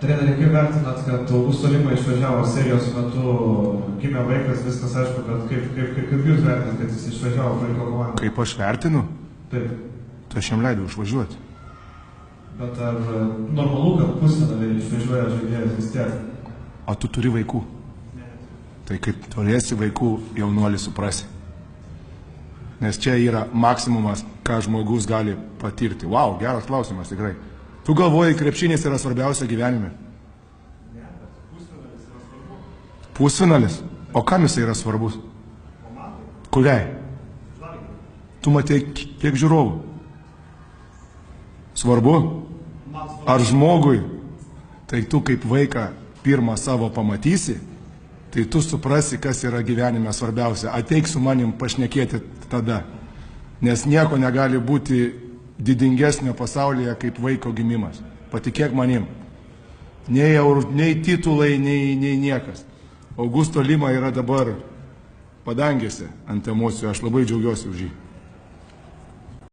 Treneri, kaip vertinat, kad Augusto Lima išvažiavo serijos metu, gimė vaikas, viskas aišku, bet kaip jūs vertinat, kad jis išvažiavo paliko komandą? Kaip aš vertinu? Taip. Tai aš jam leidau išvažiuoti. Bet ar normalu, kad pusfinaliai išvažiuoja žaidėjas vis tiek? O tu turi vaikų? Ne. Tai kaip turėsi vaikų, jaunuolį suprasi. Nes čia yra maksimumas, ką žmogus gali patirti. Vau, geras klausimas tikrai. Tu galvoji, krepšinis yra svarbiausia gyvenime? Ne, bet pusfinalis yra svarbu. Pusfinalis? O kam jisai yra svarbus? Komandai? Kuriai? Žalgirio. Tu matei kiek žiūrovų? Svarbu? Ar žmogui? Tai tu kaip vaiką pirmą savo pamatysi, tai tu suprasi, kas yra gyvenime svarbiausia. Ateik su manim pašnekėti tada. Nes nieko negali būti didingesnio pasaulyje kaip vaiko gimimas. Patikėk manim. Nei titulai, nei niekas. Augusto Lima yra dabar padangėse ant emocijų. Aš labai džiaugiuosi už jį.